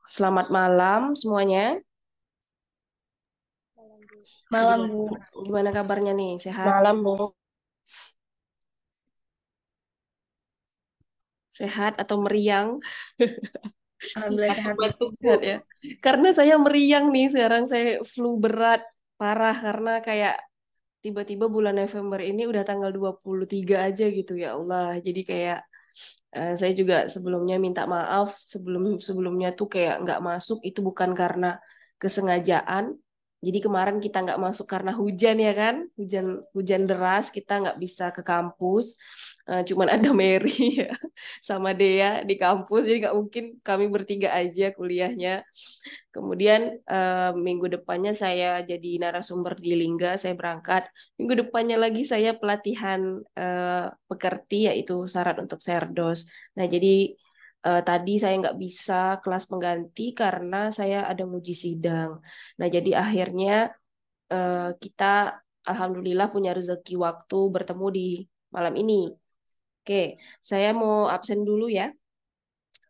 Selamat malam semuanya. Malam, Gimana, Bu. gimana kabarnya nih? Sehat? Malam, Bu. Sehat atau meriang? Alhamdulillah Atau sehat, batuk Bu. ya? Karena saya meriang nih sekarang. Saya flu berat parah karena kayak tiba-tiba bulan November ini udah tanggal 23 aja gitu ya Allah. Jadi kayak saya juga sebelumnya minta maaf sebelumnya tuh kayak nggak masuk itu bukan karena kesengajaan. Jadi kemarin kita nggak masuk karena hujan ya kan, hujan hujan deras kita nggak bisa ke kampus. Cuman ada Mary ya, sama Dea di kampus, jadi nggak mungkin kami bertiga aja kuliahnya. Kemudian minggu depannya saya jadi narasumber di Lingga, saya berangkat. Minggu depannya lagi saya pelatihan pekerti yaitu syarat untuk Serdos. Nah, jadi tadi saya nggak bisa kelas pengganti karena saya ada nguji sidang. Nah, jadi akhirnya kita alhamdulillah punya rezeki waktu bertemu di malam ini. Oke, saya mau absen dulu ya.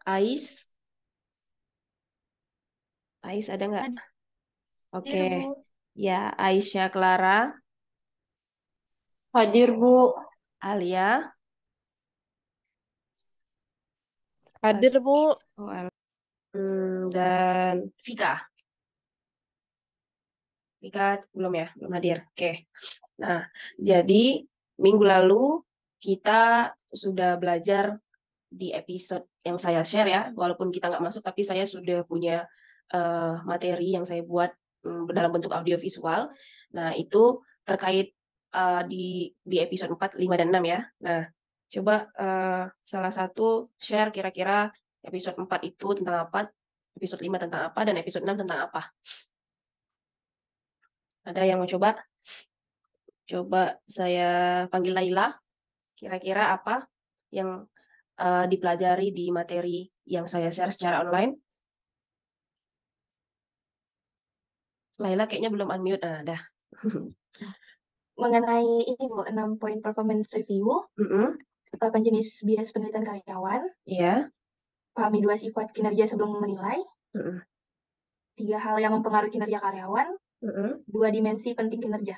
Ais, Ais ada nggak? Oke, Hadir, Bu. ya Aisyah Clara, Hadir, Bu. Alia, Hadir, Bu. dan Vika. Vika belum ya, belum hadir. Oke. Nah, jadi minggu lalu kita sudah belajar di episode yang saya share ya, walaupun kita nggak masuk, tapi saya sudah punya materi yang saya buat dalam bentuk audio visual. Nah, itu terkait di episode 4, 5, dan 6 ya. Nah, coba salah satu share kira-kira episode 4 itu tentang apa, episode 5 tentang apa, dan episode 6 tentang apa. Ada yang mau coba? Coba saya panggil Laila. Kira-kira apa yang dipelajari di materi yang saya share secara online? Laila kayaknya belum unmute. Nah, dah. Mengenai ini, Bu, 6 poin performance review, Mm-mm. tetapkan jenis bias penelitian karyawan, Ya. pahami 2 sifat kinerja sebelum menilai, Mm-mm. 3 hal yang mempengaruhi kinerja karyawan, Mm-mm. 2 dimensi penting kinerja.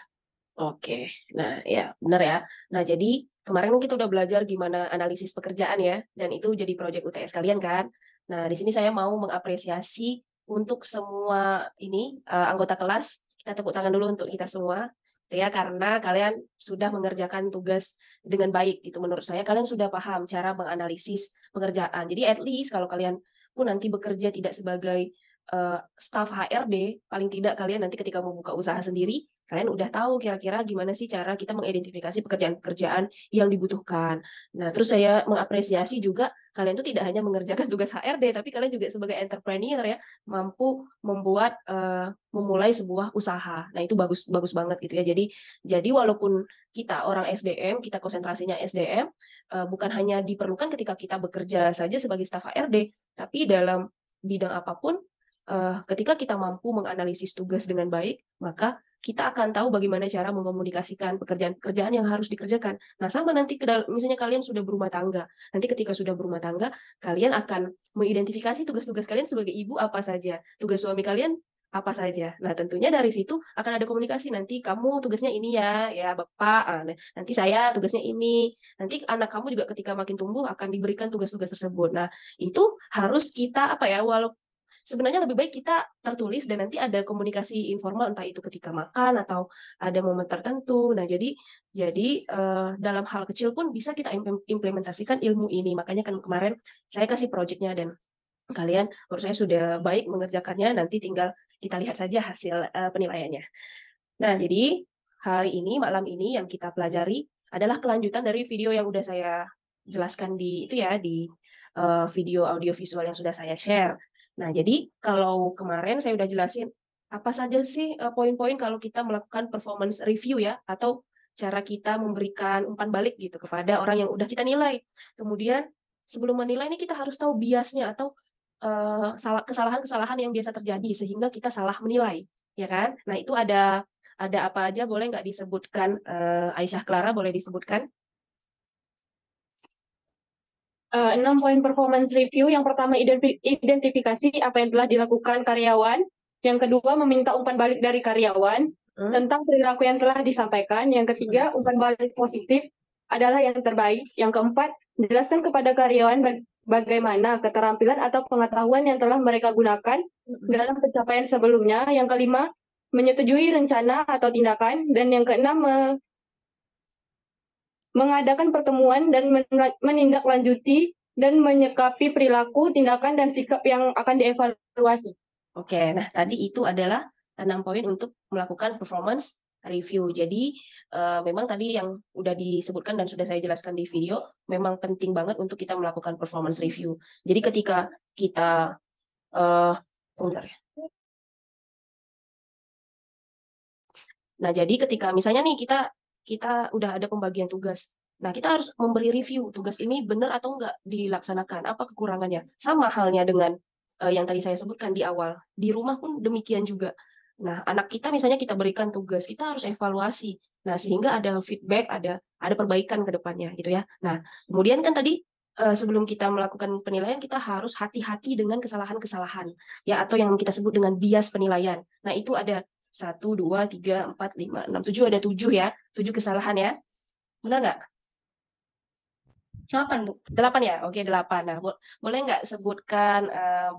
Oke. Nah, ya, benar ya. Nah, jadi kemarin kan kita udah belajar gimana analisis pekerjaan ya, dan itu jadi proyek UTS kalian kan. Nah, di sini saya mau mengapresiasi untuk semua ini anggota kelas. Kita tepuk tangan dulu untuk kita semua, gitu ya, karena kalian sudah mengerjakan tugas dengan baik gitu. Menurut saya kalian sudah paham cara menganalisis pekerjaan. Jadi at least kalau kalian pun nanti bekerja tidak sebagai staff HRD, paling tidak kalian nanti ketika mau buka usaha sendiri, kalian udah tahu kira-kira gimana sih cara kita mengidentifikasi pekerjaan-pekerjaan yang dibutuhkan. Nah, terus saya mengapresiasi juga kalian tuh tidak hanya mengerjakan tugas HRD, tapi kalian juga sebagai entrepreneur ya, mampu membuat memulai sebuah usaha. Nah, itu bagus bagus banget gitu ya. Jadi walaupun kita orang SDM, kita konsentrasinya SDM, bukan hanya diperlukan ketika kita bekerja saja sebagai staf HRD, tapi dalam bidang apapun ketika kita mampu menganalisis tugas dengan baik, maka kita akan tahu bagaimana cara mengomunikasikan pekerjaan-pekerjaan yang harus dikerjakan. Nah, sama nanti misalnya kalian sudah berumah tangga. Nanti ketika sudah berumah tangga, kalian akan mengidentifikasi tugas-tugas kalian sebagai ibu apa saja, tugas suami kalian apa saja. Nah, tentunya dari situ akan ada komunikasi. Nanti kamu tugasnya ini ya, ya Bapak. Nanti saya tugasnya ini. Nanti anak kamu juga ketika makin tumbuh akan diberikan tugas-tugas tersebut. Nah, itu harus kita apa ya, walau sebenarnya lebih baik kita tertulis dan nanti ada komunikasi informal entah itu ketika makan atau ada momen tertentu. Nah, jadi dalam hal kecil pun bisa kita implementasikan ilmu ini. Makanya kan kemarin saya kasih proyeknya dan kalian menurut saya sudah baik mengerjakannya. Nanti tinggal kita lihat saja hasil penilaiannya. Nah, jadi hari ini malam ini yang kita pelajari adalah kelanjutan dari video yang udah saya jelaskan di itu ya di video audio visual yang sudah saya share. Nah, jadi kalau kemarin saya udah jelasin apa saja sih poin-poin kalau kita melakukan performance review ya atau cara kita memberikan umpan balik gitu kepada orang yang udah kita nilai. Kemudian sebelum menilai ini kita harus tahu biasnya atau kesalahan-kesalahan yang biasa terjadi sehingga kita salah menilai, ya kan? Nah, itu ada apa aja boleh nggak disebutkan Aisyah Clara boleh disebutkan? 6 poin performance review. Yang pertama, identifikasi apa yang telah dilakukan karyawan. Yang kedua, meminta umpan balik dari karyawan tentang perilaku yang telah disampaikan. Yang ketiga, umpan balik positif adalah yang terbaik. Yang keempat, jelaskan kepada karyawan bagaimana keterampilan atau pengetahuan yang telah mereka gunakan dalam pencapaian sebelumnya. Yang kelima, menyetujui rencana atau tindakan. Dan yang keenam, mengadakan pertemuan dan menindaklanjuti dan menyikapi perilaku, tindakan, dan sikap yang akan dievaluasi. Oke, nah tadi itu adalah 6 poin untuk melakukan performance review. Jadi memang tadi yang udah disebutkan dan sudah saya jelaskan di video, memang penting banget untuk kita melakukan performance review. Jadi ketika kita bentar ya. Nah, jadi ketika misalnya nih kita udah ada pembagian tugas. Nah, kita harus memberi review tugas ini benar atau enggak dilaksanakan, apa kekurangannya. Sama halnya dengan yang tadi saya sebutkan di awal. Di rumah pun demikian juga. Nah, anak kita misalnya kita berikan tugas, kita harus evaluasi. Nah, sehingga ada feedback, ada perbaikan ke depannya gitu ya. Nah, kemudian kan tadi sebelum kita melakukan penilaian kita harus hati-hati dengan kesalahan-kesalahan ya atau yang kita sebut dengan bias penilaian. Nah, itu ada 1, 2, 3, 4, 5, 6, 7, ada 7 ya. 7 kesalahan ya. Benar nggak? 8, Bu. 8 ya? Oke, 8. Nah, boleh nggak sebutkan,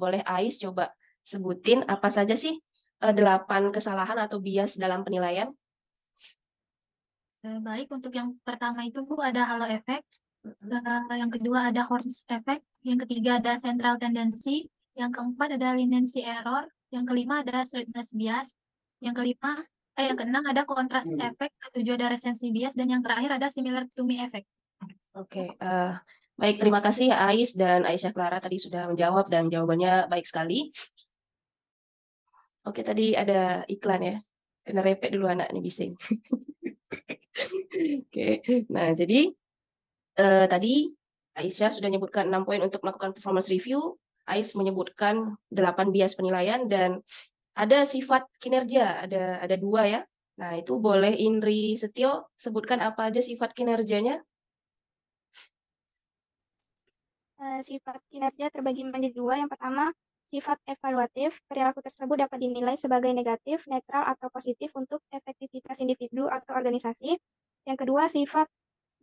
boleh Ais coba sebutin apa saja sih 8 kesalahan atau bias dalam penilaian? Baik, untuk yang pertama itu Bu ada halo effect, yang kedua ada Horns effect, yang ketiga ada central tendency, yang keempat ada leniency error, yang kelima ada straightness bias, yang keenam ada contrast effect, ketujuh ada recency bias, dan yang terakhir ada similar to me effect. Oke, baik, terima kasih Ais dan Aisyah Clara tadi sudah menjawab dan jawabannya baik sekali. Oke, tadi ada iklan ya. Kena repet dulu anak nih bising. Oke, nah jadi tadi Aisyah sudah menyebutkan 6 poin untuk melakukan performance review. Ais menyebutkan 8 bias penilaian dan ada sifat kinerja, ada 2 ya. Nah, itu boleh Indri Setio sebutkan apa aja sifat kinerjanya? Sifat kinerja terbagi menjadi 2. Yang pertama, sifat evaluatif. Perilaku tersebut dapat dinilai sebagai negatif, netral, atau positif untuk efektivitas individu atau organisasi. Yang kedua, sifat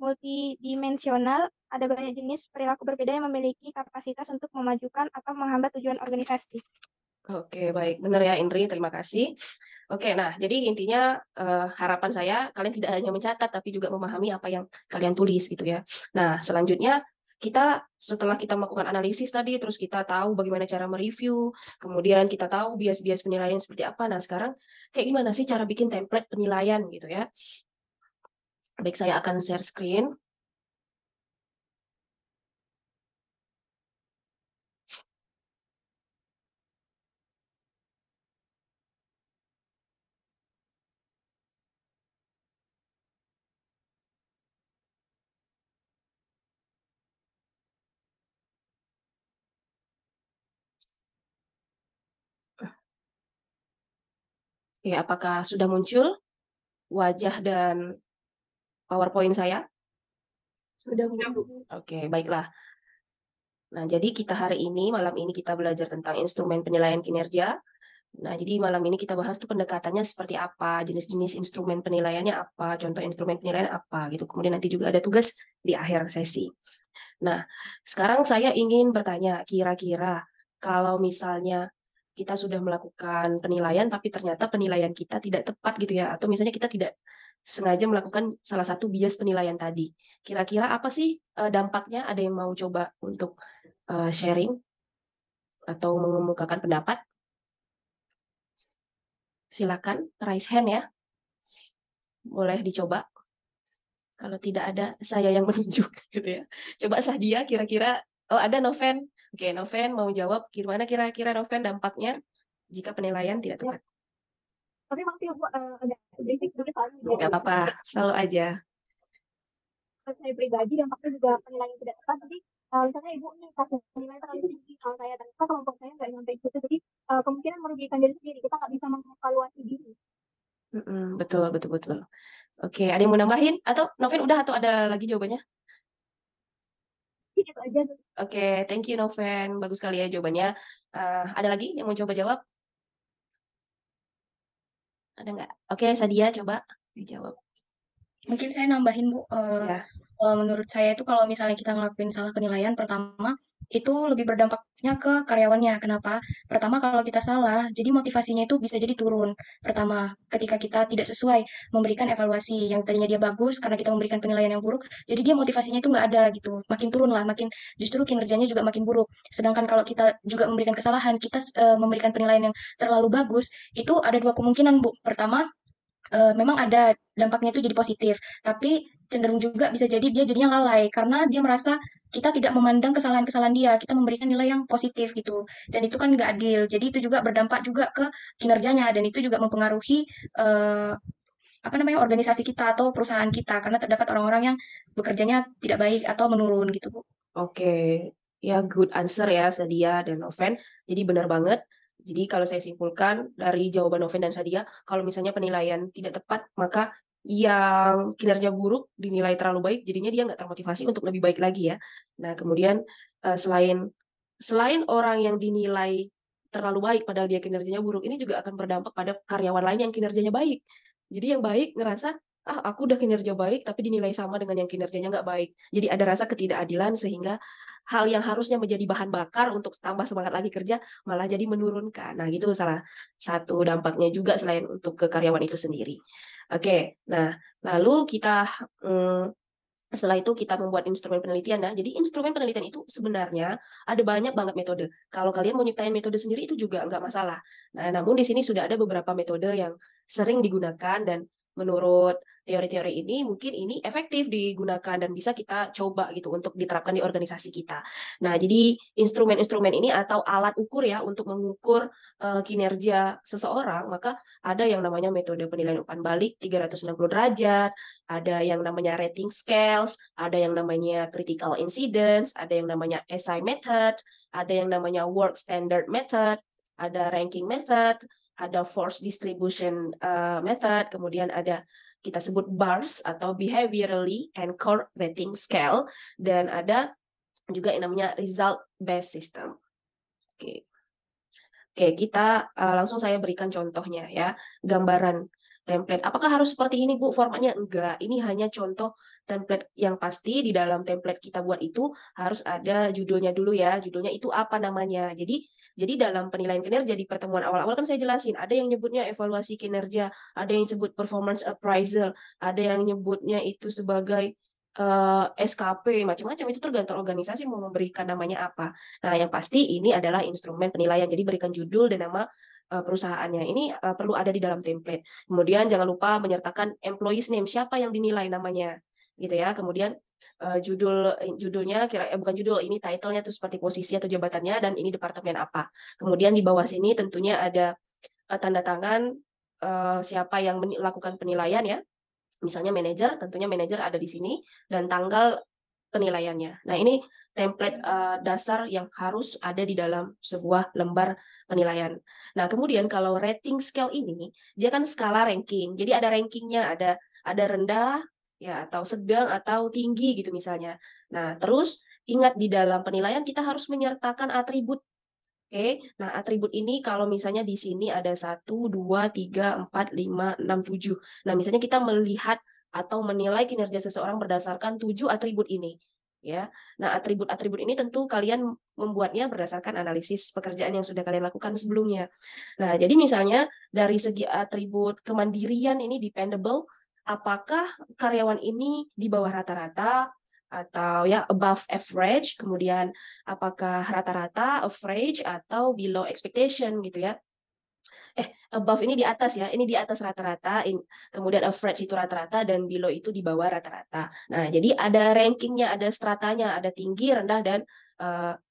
multidimensional. Ada banyak jenis perilaku berbeda yang memiliki kapasitas untuk memajukan atau menghambat tujuan organisasi. Oke, baik. Benar ya, Indri. Terima kasih. Oke, nah, jadi intinya harapan saya kalian tidak hanya mencatat, tapi juga memahami apa yang kalian tulis gitu ya. Nah, selanjutnya kita setelah kita melakukan analisis tadi, terus kita tahu bagaimana cara mereview, kemudian kita tahu bias-bias penilaian seperti apa. Nah, sekarang kayak gimana sih cara bikin template penilaian gitu ya. Baik, saya akan share screen. Oke, apakah sudah muncul wajah dan PowerPoint saya? Sudah Bu. Oke, baiklah. Nah, jadi kita hari ini, malam ini kita belajar tentang instrumen penilaian kinerja. Nah, jadi malam ini kita bahas tuh pendekatannya seperti apa, jenis-jenis instrumen penilaiannya apa, contoh instrumen penilaian apa gitu. Kemudian nanti juga ada tugas di akhir sesi. Nah, sekarang saya ingin bertanya, kira-kira kalau misalnya kita sudah melakukan penilaian, tapi ternyata penilaian kita tidak tepat gitu ya, atau misalnya kita tidak sengaja melakukan salah satu bias penilaian tadi. Kira-kira apa sih dampaknya? Ada yang mau coba untuk sharing atau mengemukakan pendapat? Silakan raise hand ya. Boleh dicoba. Kalau tidak ada, saya yang menunjuk gitu ya. Coba Sahdia kira-kira, oh ada Noven. Oke, Noven mau jawab gimana kira-kira Noven dampaknya jika penilaian tidak tepat. Tapi maksudnya Bu, agak sedikit soalnya. Gak apa-apa, selalu aja. Saya pribadi dampaknya juga penilaian tidak tepat. Jadi misalnya Ibu nih kasih nilai terlalu tinggi, kalau saya ternyata kelompok saya nggak nyampe itu, jadi kemungkinan merugikan diri sendiri. Kita nggak bisa mengevaluasi diri. Betul, betul, betul. Oke, ada yang mau nambahin? Atau Noven udah atau ada lagi jawabannya? Itu aja. Oke, thank you Noven. Bagus sekali ya jawabannya. Ada lagi yang mau coba jawab? Ada nggak? Oke, Sadia coba dijawab. Mungkin saya nambahin Bu, Ya. kalau menurut saya itu kalau misalnya kita ngelakuin salah penilaian, pertama itu lebih berdampaknya ke karyawannya. Kenapa? Pertama kalau kita salah, jadi motivasinya itu bisa jadi turun. Pertama, ketika kita tidak sesuai memberikan evaluasi yang tadinya dia bagus karena kita memberikan penilaian yang buruk, jadi dia motivasinya itu nggak ada gitu, makin turun lah, makin justru kinerjanya juga makin buruk. Sedangkan kalau kita juga memberikan kesalahan, kita memberikan penilaian yang terlalu bagus, itu ada dua kemungkinan Bu. Pertama, memang ada dampaknya itu jadi positif, tapi cenderung juga bisa jadi dia jadinya lalai karena dia merasa kita tidak memandang kesalahan-kesalahan dia, kita memberikan nilai yang positif gitu, dan itu kan nggak adil. Jadi itu juga berdampak juga ke kinerjanya dan itu juga mempengaruhi apa namanya organisasi kita atau perusahaan kita karena terdapat orang-orang yang bekerjanya tidak baik atau menurun gitu Bu. Oke, ya good answer ya Sadia dan Noven. Jadi benar banget. Jadi kalau saya simpulkan dari jawaban Noven dan Sadia, kalau misalnya penilaian tidak tepat, maka yang kinerja buruk dinilai terlalu baik, jadinya dia nggak termotivasi untuk lebih baik lagi ya. Nah, kemudian selain orang yang dinilai terlalu baik padahal dia kinerjanya buruk, ini juga akan berdampak pada karyawan lain yang kinerjanya baik. Jadi yang baik ngerasa, aku udah kinerja baik tapi dinilai sama dengan yang kinerjanya nggak baik. Jadi ada rasa ketidakadilan sehingga hal yang harusnya menjadi bahan bakar untuk tambah semangat lagi kerja malah jadi menurunkan. Nah, gitu salah satu dampaknya juga selain untuk ke karyawan itu sendiri. Oke, nah lalu kita setelah itu kita membuat instrumen penelitian ya. Jadi instrumen penelitian itu sebenarnya ada banyak banget metode. Kalau kalian mau nyiptain metode sendiri itu juga nggak masalah. Nah, namun di sini sudah ada beberapa metode yang sering digunakan dan menurut teori-teori ini mungkin ini efektif digunakan dan bisa kita coba gitu untuk diterapkan di organisasi kita. Nah, jadi instrumen-instrumen ini atau alat ukur ya untuk mengukur kinerja seseorang, maka ada yang namanya metode penilaian umpan balik 360 derajat, ada yang namanya rating scales, ada yang namanya critical incidence, ada yang namanya SI method, ada yang namanya work standard method, ada ranking method, ada force distribution method, kemudian ada kita sebut BARS atau behaviorally anchored rating scale, dan ada juga yang namanya result based system. Oke. Oke, kita langsung saya berikan contohnya ya, gambaran template. Apakah harus seperti ini, Bu, formatnya? Enggak, ini hanya contoh template yang pasti. Di dalam template kita buat itu harus ada judulnya dulu ya, judulnya itu apa namanya. Jadi dalam penilaian kinerja di pertemuan awal-awal kan saya jelasin, ada yang nyebutnya evaluasi kinerja, ada yang sebut performance appraisal, ada yang nyebutnya itu sebagai SKP, macam-macam, itu tergantung organisasi mau memberikan namanya apa. Nah, yang pasti ini adalah instrumen penilaian, jadi berikan judul dan nama perusahaannya. Ini perlu ada di dalam template. Kemudian jangan lupa menyertakan employees name, siapa yang dinilai namanya, gitu ya. Kemudian judulnya bukan judul, ini title-nya tuh seperti posisi atau jabatannya dan ini departemen apa. Kemudian di bawah sini tentunya ada tanda tangan siapa yang melakukan penilaian ya. Misalnya manajer, tentunya manajer ada di sini dan tanggal penilaiannya. Nah, ini template dasar yang harus ada di dalam sebuah lembar penilaian. Nah, kemudian kalau rating scale ini, dia kan skala ranking. Jadi ada rankingnya, ada rendah, ya, atau sedang, atau tinggi gitu misalnya. Nah, terus ingat di dalam penilaian kita harus menyertakan atribut. Oke, nah atribut ini kalau misalnya di sini ada 1, 2, 3, 4, 5, 6, 7. Nah, misalnya kita melihat atau menilai kinerja seseorang berdasarkan 7 atribut ini. Ya, nah atribut-atribut ini tentu kalian membuatnya berdasarkan analisis pekerjaan yang sudah kalian lakukan sebelumnya. Nah, jadi misalnya dari segi atribut kemandirian ini dependable, apakah karyawan ini di bawah rata-rata atau ya above average, kemudian apakah rata-rata, average, atau below expectation gitu ya. Above ini di atas ya, ini di atas rata-rata, kemudian average itu rata-rata, dan below itu di bawah rata-rata. Nah, jadi ada rankingnya, ada stratanya, ada tinggi, rendah, dan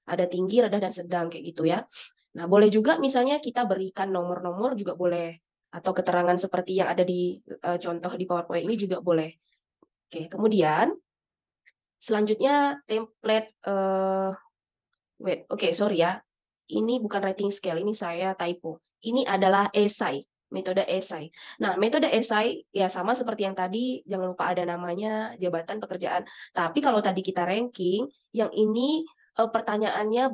ada tinggi, rendah, dan sedang kayak gitu ya. Nah, boleh juga misalnya kita berikan nomor-nomor juga boleh, atau keterangan seperti yang ada di contoh di PowerPoint ini juga boleh. Oke, kemudian selanjutnya template sorry ya. Ini bukan rating scale, ini saya typo. Ini adalah esai. metode esai. Nah, metode esai ya sama seperti yang tadi, jangan lupa ada namanya, jabatan, pekerjaan. Tapi kalau tadi kita ranking, yang ini pertanyaannya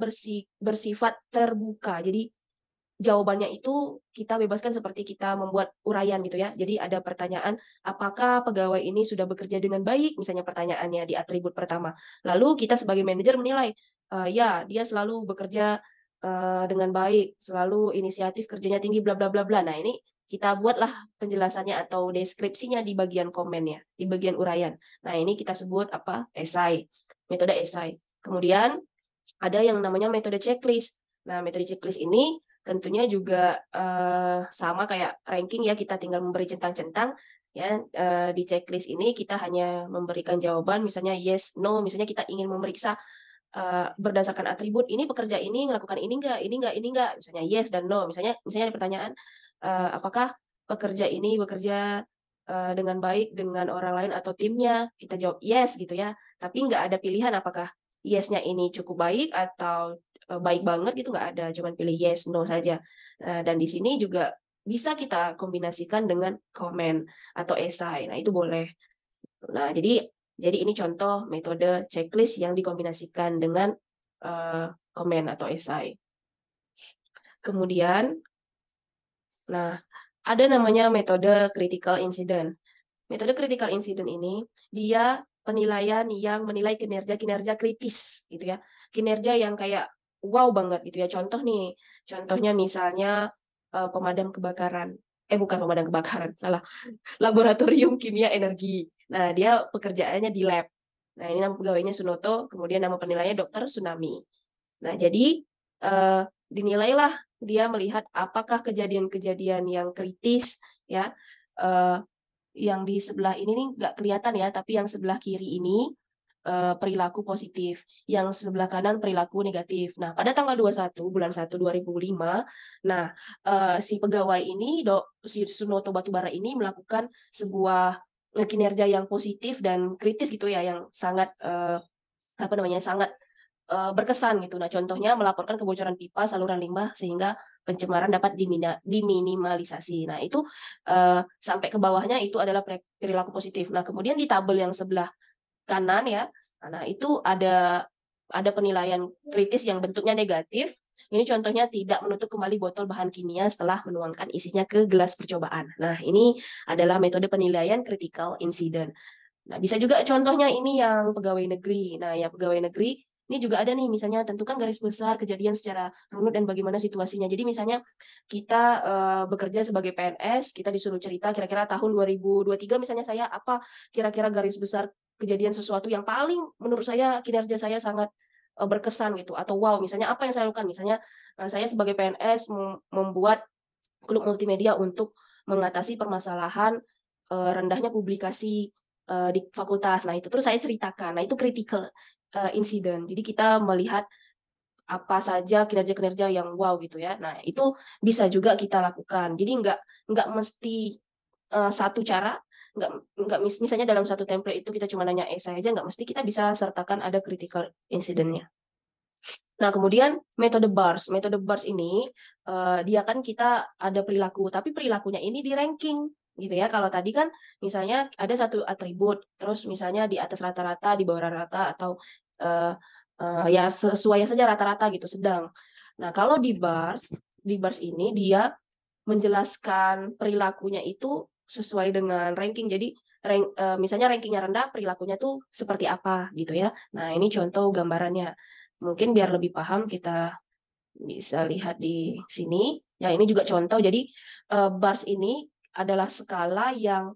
bersifat terbuka. Jadi jawabannya itu kita bebaskan seperti kita membuat uraian gitu ya. Jadi ada pertanyaan, apakah pegawai ini sudah bekerja dengan baik? Misalnya pertanyaannya di atribut pertama. Lalu kita sebagai manajer menilai, ya dia selalu bekerja dengan baik, selalu inisiatif, kerjanya tinggi, bla bla bla bla. Nah ini kita buatlah penjelasannya atau deskripsinya di bagian komen ya, di bagian uraian. Nah ini kita sebut apa? Esai, metode esai. Kemudian ada yang namanya metode checklist. Nah metode checklist ini tentunya juga sama kayak ranking ya, kita tinggal memberi centang-centang ya. Di checklist ini kita hanya memberikan jawaban misalnya yes, no, misalnya kita ingin memeriksa berdasarkan atribut ini pekerja ini melakukan ini enggak, misalnya yes dan no. Misalnya ada pertanyaan apakah pekerja ini bekerja dengan baik dengan orang lain atau timnya, kita jawab yes gitu ya. Tapi nggak ada pilihan apakah yes-nya ini cukup baik atau baik banget gitu, nggak ada, cuman pilih yes no saja. Dan di sini juga bisa kita kombinasikan dengan komen atau esai. Nah itu boleh. Nah jadi ini contoh metode checklist yang dikombinasikan dengan komen atau esai. Kemudian, nah ada namanya metode critical incident. Metode critical incident ini dia penilaian yang menilai kinerja kritis gitu ya. Kinerja yang kayak wow banget gitu ya. Contohnya misalnya pemadam kebakaran. Bukan pemadam kebakaran, salah. Laboratorium kimia energi. Nah, dia pekerjaannya di lab. Nah, ini nama pegawainya Sunoto, kemudian nama penilainya Dokter Tsunami. Nah, jadi dinilailah dia melihat apakah kejadian-kejadian yang kritis ya, yang di sebelah ini nih nggak kelihatan ya, tapi yang sebelah kiri ini perilaku positif, yang sebelah kanan perilaku negatif. Nah, pada tanggal 21 bulan 1 2005, nah si pegawai ini, si Sunoto Batubara ini melakukan sebuah kinerja yang positif dan kritis gitu ya, yang sangat sangat berkesan gitu. Nah, contohnya melaporkan kebocoran pipa saluran limbah sehingga pencemaran dapat diminimalisasi. Nah, itu sampai ke bawahnya itu adalah perilaku positif. Nah, kemudian di tabel yang sebelah kanan ya, nah itu ada penilaian kritis yang bentuknya negatif. Ini contohnya tidak menutup kembali botol bahan kimia setelah menuangkan isinya ke gelas percobaan. Nah, ini adalah metode penilaian critical incident. Nah, bisa juga contohnya ini yang pegawai negeri. Nah, ya pegawai negeri ini juga ada nih, misalnya tentukan garis besar kejadian secara runut dan bagaimana situasinya. Jadi misalnya kita bekerja sebagai PNS, kita disuruh cerita kira-kira tahun 2023 misalnya saya apa kira-kira garis besar kejadian sesuatu yang paling menurut saya kinerja saya sangat berkesan gitu, atau wow misalnya apa yang saya lakukan. Misalnya saya sebagai PNS membuat klub multimedia untuk mengatasi permasalahan rendahnya publikasi di fakultas. Nah itu terus saya ceritakan. Nah itu critical incident. Jadi kita melihat apa saja kinerja-kinerja yang wow gitu ya. Nah itu bisa juga kita lakukan. Jadi nggak mesti satu cara, nggak misalnya dalam satu template itu kita cuma nanya esai aja, nggak mesti, kita bisa sertakan ada critical incident-nya. Nah, kemudian metode BARS. Metode BARS ini dia kan kita ada perilaku, tapi perilakunya ini di ranking gitu ya. Kalau tadi kan misalnya ada satu atribut, terus misalnya di atas rata-rata, di bawah rata-rata, atau ya sesuai saja rata-rata gitu, sedang. Nah, kalau di BARS ini dia menjelaskan perilakunya itu sesuai dengan ranking. Jadi misalnya rankingnya rendah, perilakunya tuh seperti apa gitu ya. Nah, ini contoh gambarannya. Mungkin biar lebih paham kita bisa lihat di sini. Ya, ini juga contoh. Jadi BARS ini adalah skala yang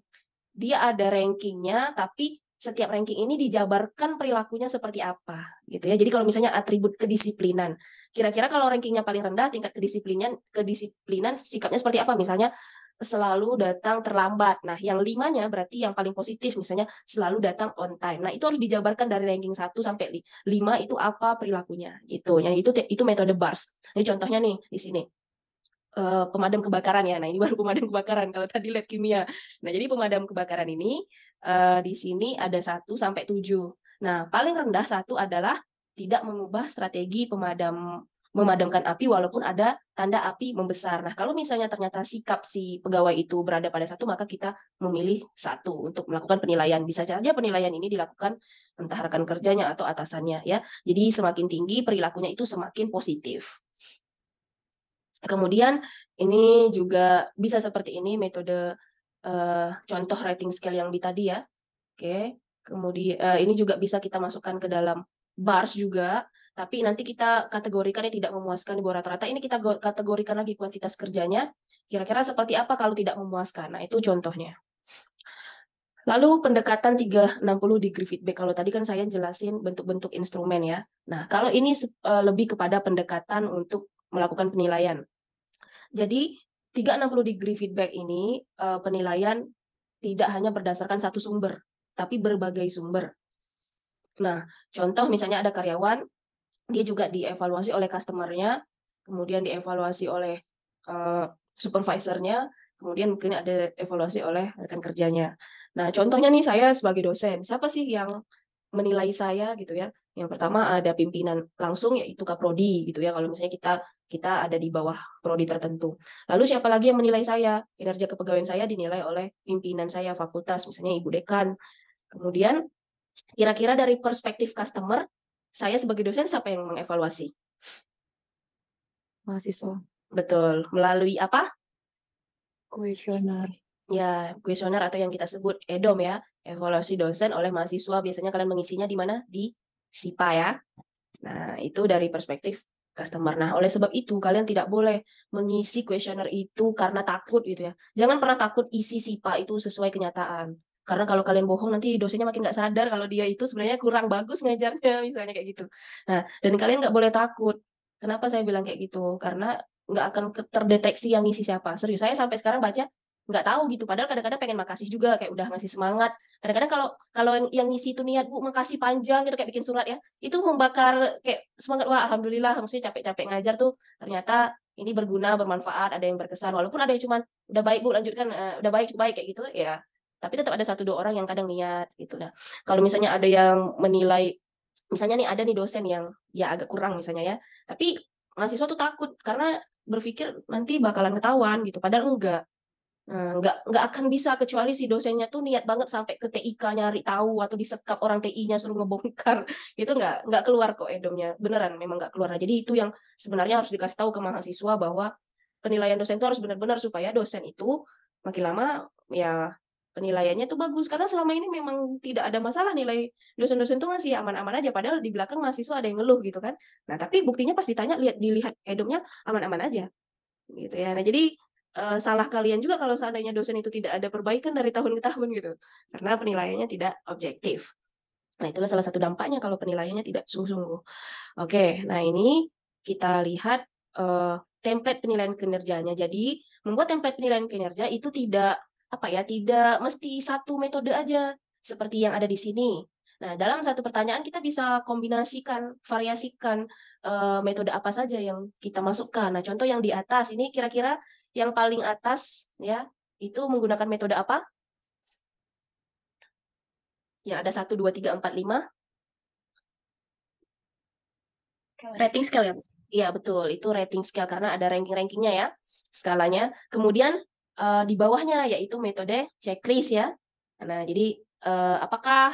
dia ada rankingnya, tapi setiap ranking ini dijabarkan perilakunya seperti apa gitu ya. Jadi kalau misalnya atribut kedisiplinan, kira-kira kalau rankingnya paling rendah, tingkat kedisiplinan sikapnya seperti apa? Misalnya selalu datang terlambat. Nah, yang 5-nya berarti yang paling positif, misalnya selalu datang on time. Nah, itu harus dijabarkan dari ranking 1 sampai 5 itu apa perilakunya gitu. Yang itu metode BARS. Ini contohnya nih di sini. Pemadam kebakaran ya. Nah, ini baru pemadam kebakaran. Kalau tadi lab kimia. Nah, jadi pemadam kebakaran ini di sini ada 1 sampai 7. Nah, paling rendah 1 adalah tidak mengubah strategi pemadam memadamkan api walaupun ada tanda api membesar. Nah, kalau misalnya ternyata sikap si pegawai itu berada pada 1, maka kita memilih 1 untuk melakukan penilaian. Bisa saja penilaian ini dilakukan entah rekan kerjanya atau atasannya ya. Jadi semakin tinggi perilakunya itu semakin positif. Kemudian ini juga bisa seperti ini metode contoh rating scale yang di tadi ya. Oke. Kemudian ini juga bisa kita masukkan ke dalam bars juga, tapi nanti kita kategorikan yang tidak memuaskan di bawah rata-rata. Ini kita kategorikan lagi kuantitas kerjanya, kira-kira seperti apa kalau tidak memuaskan. Nah, itu contohnya. Lalu pendekatan 360 degree feedback. Kalau tadi kan saya jelasin bentuk-bentuk instrumen ya. Nah, kalau ini lebih kepada pendekatan untuk melakukan penilaian. Jadi 360 degree feedback ini penilaian tidak hanya berdasarkan satu sumber, tapi berbagai sumber. Nah, contoh misalnya ada karyawan, dia juga dievaluasi oleh customer-nya, kemudian dievaluasi oleh supervisor-nya, kemudian mungkin ada evaluasi oleh rekan kerjanya. Nah, contohnya nih saya sebagai dosen, siapa sih yang menilai saya gitu ya? Yang pertama ada pimpinan langsung yaitu Kaprodi gitu ya. Kalau misalnya kita ada di bawah prodi tertentu. Lalu siapa lagi yang menilai saya? Kinerja kepegawaian saya dinilai oleh pimpinan saya fakultas, misalnya Ibu Dekan. Kemudian kira-kira dari perspektif customer, saya sebagai dosen siapa yang mengevaluasi? Mahasiswa. Betul, melalui apa? Kuesioner. Ya, kuesioner atau yang kita sebut EDOM ya, evaluasi dosen oleh mahasiswa. Biasanya kalian mengisinya di mana? Di SIPA ya. Nah, itu dari perspektif customer. Nah, oleh sebab itu kalian tidak boleh mengisi kuesioner itu karena takut gitu ya. Jangan pernah takut isi SIPA itu sesuai kenyataan. Karena kalau kalian bohong nanti dosennya makin nggak sadar kalau dia itu sebenarnya kurang bagus ngajarnya, misalnya kayak gitu. Nah, dan kalian nggak boleh takut. Kenapa saya bilang kayak gitu? Karena nggak akan terdeteksi yang ngisi siapa. Serius, saya sampai sekarang baca nggak tahu gitu. Padahal kadang-kadang pengen makasih juga, kayak udah ngasih semangat. Kadang-kadang kalau yang ngisi itu niat Bu makasih panjang gitu kayak bikin surat ya, itu membakar kayak semangat. Wah, alhamdulillah, maksudnya capek-capek ngajar tuh ternyata ini berguna, bermanfaat, ada yang berkesan. Walaupun ada yang cuman udah baik Bu, lanjutkan, udah baik, cukup baik kayak gitu ya. Tapi tetap ada 1-2 orang yang kadang niat gitu. Nah, kalau misalnya ada yang menilai, misalnya nih ada nih dosen yang ya agak kurang misalnya ya, tapi mahasiswa tuh takut karena berpikir nanti bakalan ketahuan gitu. Padahal enggak. Nggak akan bisa kecuali si dosennya tuh niat banget sampai ke TIK nyari tahu atau disekap orang TI-nya suruh ngebongkar. Itu nggak keluar kok edomnya, beneran memang nggak keluar. Nah, jadi itu yang sebenarnya harus dikasih tahu ke mahasiswa bahwa penilaian dosen itu harus benar-benar supaya dosen itu makin lama ya penilaiannya tuh bagus, karena selama ini memang tidak ada masalah, nilai dosen-dosen tuh masih aman-aman aja, padahal di belakang mahasiswa ada yang ngeluh gitu kan. Nah, tapi buktinya pas ditanya dilihat edomnya aman-aman aja gitu ya. Nah, jadi salah kalian juga kalau seandainya dosen itu tidak ada perbaikan dari tahun ke tahun gitu, karena penilaiannya tidak objektif. Nah, itulah salah satu dampaknya kalau penilaiannya tidak sungguh-sungguh. Oke, nah ini kita lihat template penilaian kinerjanya. Jadi membuat template penilaian kinerja itu tidak tidak mesti satu metode aja seperti yang ada di sini. Nah, dalam satu pertanyaan kita bisa kombinasikan, variasikan metode apa saja yang kita masukkan. Nah, contoh yang di atas ini kira-kira yang paling atas ya, itu menggunakan metode apa? Ya, ada 1, 2, 3, 4, 5. Rating scale ya, Bu? Iya, betul. Itu rating scale karena ada ranking-rankingnya ya, skalanya. Kemudian di bawahnya yaitu metode checklist ya. Nah, jadi apakah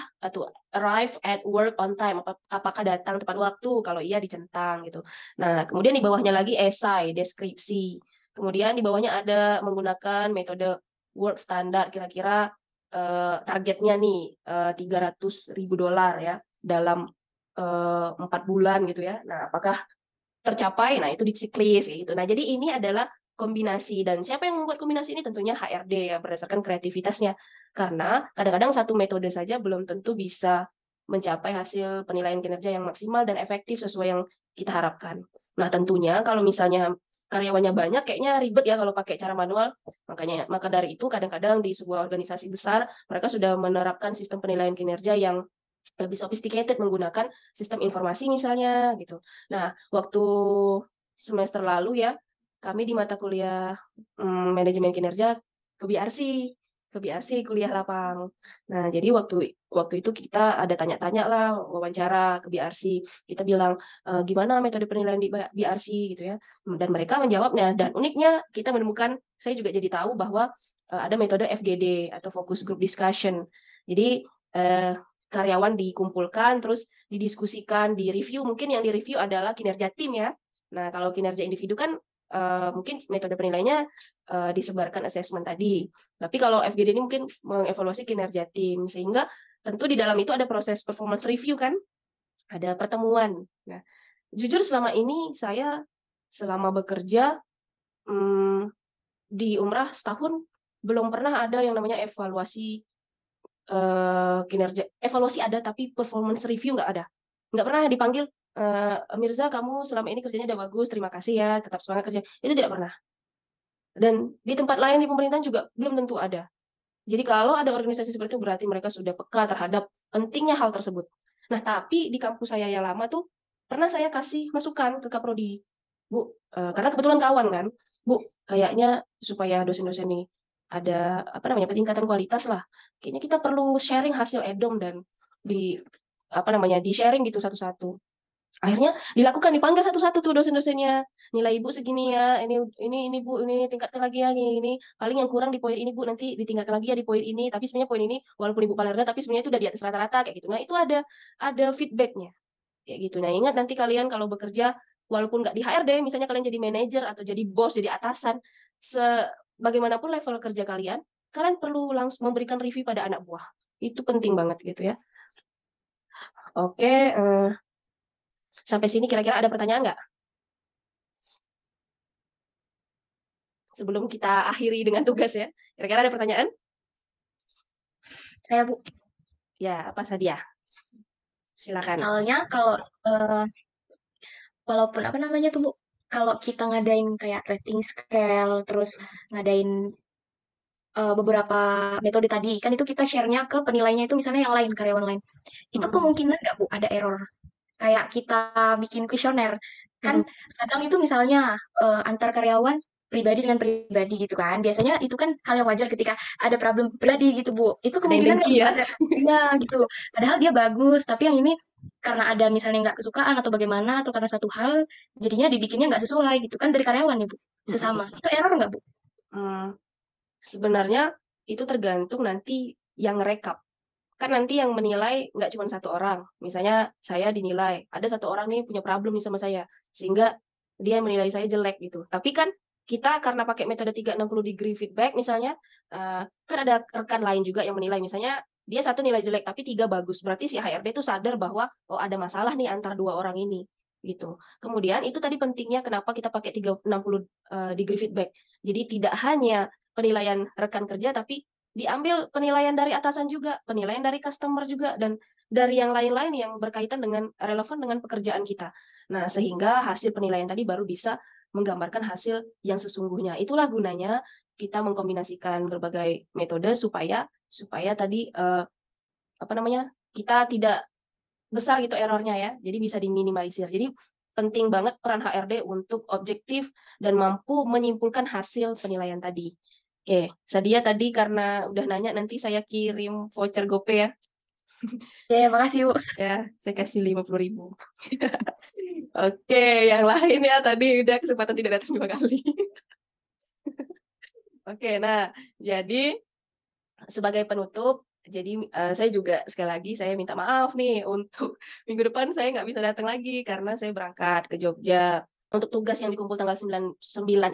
arrive at work on time, apakah datang tepat waktu, kalau iya dicentang gitu. Nah, kemudian di bawahnya lagi esai, deskripsi. Kemudian di bawahnya ada menggunakan metode work standard, kira-kira targetnya nih $300.000 ya dalam 4 bulan gitu ya. Nah, apakah tercapai? Nah, itu di checklist gitu. Nah, jadi ini adalah kombinasi, dan siapa yang membuat kombinasi ini? Tentunya HRD ya, berdasarkan kreativitasnya. Karena kadang-kadang satu metode saja belum tentu bisa mencapai hasil penilaian kinerja yang maksimal dan efektif sesuai yang kita harapkan. Nah, tentunya kalau misalnya karyawannya banyak, kayaknya ribet ya kalau pakai cara manual. Maka dari itu kadang-kadang di sebuah organisasi besar mereka sudah menerapkan sistem penilaian kinerja yang lebih sophisticated menggunakan sistem informasi misalnya gitu. Nah, waktu semester lalu ya, kami di mata kuliah manajemen kinerja ke BRC. ke BRC kuliah lapang. Nah, jadi waktu itu kita ada tanya-tanya lah, wawancara ke BRC. Kita bilang gimana metode penilaian di BRC gitu ya. Dan mereka menjawabnya. Dan uniknya kita menemukan, saya juga jadi tahu bahwa ada metode FGD atau Focus Group Discussion. Jadi karyawan dikumpulkan, terus didiskusikan, direview. Mungkin yang direview adalah kinerja tim ya. Nah, kalau kinerja individu kan mungkin metode penilaiannya disebarkan assessment tadi. Tapi kalau FGD ini mungkin mengevaluasi kinerja tim, sehingga tentu di dalam itu ada proses performance review kan, ada pertemuan. Nah, jujur selama ini saya selama bekerja di Umrah setahun belum pernah ada yang namanya evaluasi kinerja. Evaluasi ada, tapi performance review nggak pernah dipanggil. Mirza, kamu selama ini kerjanya udah bagus, terima kasih ya, tetap semangat kerja. Itu tidak pernah. Dan di tempat lain di pemerintahan juga belum tentu ada. Jadi kalau ada organisasi seperti itu berarti mereka sudah peka terhadap pentingnya hal tersebut. Nah, tapi di kampus saya yang lama tuh pernah saya kasih masukan ke Kaprodi. Bu, karena kebetulan kawan kan, Bu, kayaknya supaya dosen-dosen ini ada peningkatan kualitas lah. Kayaknya kita perlu sharing hasil edom dan di di sharing gitu satu-satu. Akhirnya dipanggil satu-satu tuh dosen-dosennya. Nilai ibu segini ya, ini bu, ini tingkatkan lagi ya, ini paling yang kurang di poin ini bu, nanti ditingkatkan lagi ya di poin ini. Tapi sebenarnya poin ini walaupun ibu paling rendah, tapi sebenarnya itu udah di atas rata-rata kayak gitu. Nah itu ada feedbacknya kayak gitu. Nah ingat nanti kalian kalau bekerja, walaupun nggak di HRD, misalnya kalian jadi manajer atau jadi bos, jadi atasan, bagaimanapun level kerja kalian perlu langsung memberikan review pada anak buah. Itu penting banget gitu ya. Oke. Sampai sini kira-kira ada pertanyaan nggak? Sebelum kita akhiri dengan tugas ya. Kira-kira ada pertanyaan? Saya, Bu. Ya, apa Sadia? Silakan. Soalnya kalau walaupun apa namanya tuh Bu, kalau kita ngadain kayak rating scale, terus ngadain beberapa metode tadi, kan itu kita share-nya ke penilainya itu misalnya yang lain, karyawan lain. Itu kemungkinan nggak Bu ada error? Kayak kita bikin kuesioner, kan kadang itu misalnya antar karyawan pribadi dengan pribadi gitu kan. Biasanya itu kan hal yang wajar ketika ada problem pribadi gitu Bu. Itu Ada yang kemungkinan nggak dengki ya? ada, iya gitu. Padahal dia bagus, tapi yang ini karena ada misalnya nggak kesukaan atau bagaimana atau karena satu hal jadinya dibikinnya nggak sesuai gitu kan dari karyawan ya Bu. Sesama. Itu error nggak Bu? Sebenarnya itu tergantung nanti yang rekap. Kan nanti yang menilai nggak cuma satu orang. Misalnya saya dinilai, ada satu orang nih punya problem nih sama saya, sehingga dia menilai saya jelek gitu. Tapi kan kita karena pakai metode 360 degree feedback misalnya, kan ada rekan lain juga yang menilai. Misalnya dia satu nilai jelek, tapi 3 bagus. Berarti si HRD itu sadar bahwa oh ada masalah nih antara 2 orang ini gitu. Kemudian itu tadi pentingnya kenapa kita pakai 360 degree feedback. Jadi tidak hanya penilaian rekan kerja, tapi diambil penilaian dari atasan juga, penilaian dari customer juga, dan dari yang lain-lain yang berkaitan dengan relevan dengan pekerjaan kita. Nah, sehingga hasil penilaian tadi baru bisa menggambarkan hasil yang sesungguhnya. Itulah gunanya kita mengkombinasikan berbagai metode supaya tadi kita tidak besar gitu errornya ya. Jadi bisa diminimalisir. Jadi penting banget peran HRD untuk objektif dan mampu menyimpulkan hasil penilaian tadi. Oke, Sadia tadi karena udah nanya nanti saya kirim voucher GoPay ya. Ya, makasih Bu. Ya, saya kasih 50.000. Oke, yang lain ya tadi udah kesempatan tidak datang 2 kali. Oke, nah jadi sebagai penutup, jadi saya juga sekali lagi saya minta maaf nih untuk minggu depan saya nggak bisa datang lagi karena saya berangkat ke Jogja. Untuk tugas yang dikumpul tanggal 9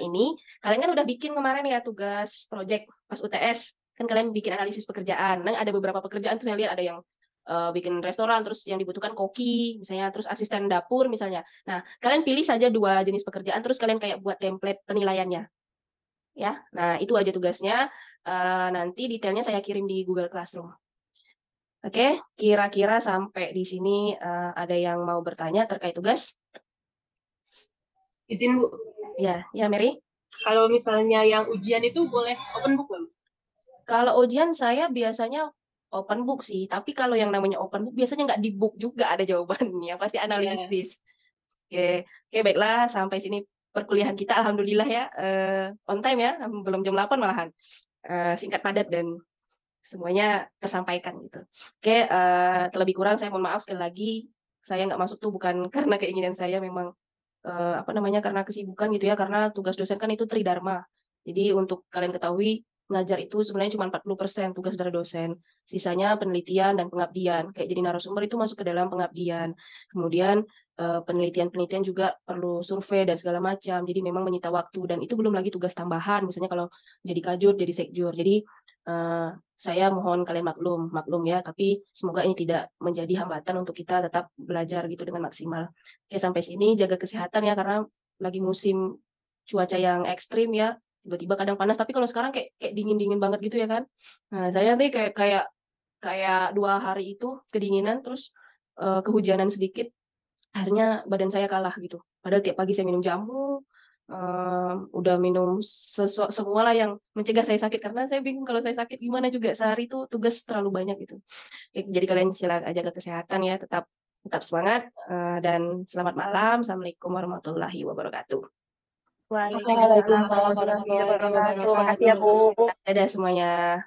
ini, kalian kan udah bikin kemarin ya tugas project pas UTS. Kan kalian bikin analisis pekerjaan. Nah, ada beberapa pekerjaan tuh saya lihat ada yang bikin restoran, terus yang dibutuhkan koki, misalnya, terus asisten dapur misalnya. Nah, kalian pilih saja 2 jenis pekerjaan, terus kalian kayak buat template penilaiannya. Ya, nah itu aja tugasnya. Nanti detailnya saya kirim di Google Classroom. Oke, kira-kira sampai di sini ada yang mau bertanya terkait tugas? Izin Bu, Ya, Mary. kalau misalnya yang ujian itu boleh open book nggak? Kalau ujian saya biasanya open book sih, tapi kalau yang namanya open book biasanya nggak di book juga ada jawabannya, pasti analisis. Oke, baiklah sampai sini perkuliahan kita, alhamdulillah ya, on time ya, belum jam 8 malahan. singkat padat dan semuanya tersampaikan gitu. Oke, terlebih kurang saya mohon maaf sekali lagi. Saya nggak masuk tuh bukan karena keinginan saya, memang karena kesibukan gitu ya, karena tugas dosen kan itu tridharma. Jadi untuk kalian ketahui, ngajar itu sebenarnya cuma 40% tugas dari dosen. Sisanya penelitian dan pengabdian. Kayak jadi narasumber itu masuk ke dalam pengabdian. Kemudian penelitian-penelitian juga perlu survei dan segala macam. Jadi memang menyita waktu, dan itu belum lagi tugas tambahan, misalnya kalau jadi kajur, jadi sekjur. Jadi saya mohon kalian maklum ya, tapi semoga ini tidak menjadi hambatan untuk kita tetap belajar gitu dengan maksimal. Oke, sampai sini jaga kesehatan ya, karena lagi musim cuaca yang ekstrim ya, tiba-tiba kadang panas, tapi kalau sekarang kayak dingin-dingin banget gitu ya kan. Nah, saya nanti kayak 2 hari itu kedinginan, terus kehujanan sedikit, akhirnya badan saya kalah gitu. Padahal tiap pagi saya minum jamu, udah minum semua lah yang mencegah saya sakit, karena saya bingung kalau saya sakit gimana juga, sehari itu tugas terlalu banyak gitu. Jadi kalian silakan jaga kesehatan ya, tetap semangat, dan selamat malam. Assalamualaikum warahmatullahi wabarakatuh. Waalaikumsalam warahmatullahi wabarakatuh. Makasih ya, Bu. Dadah semuanya.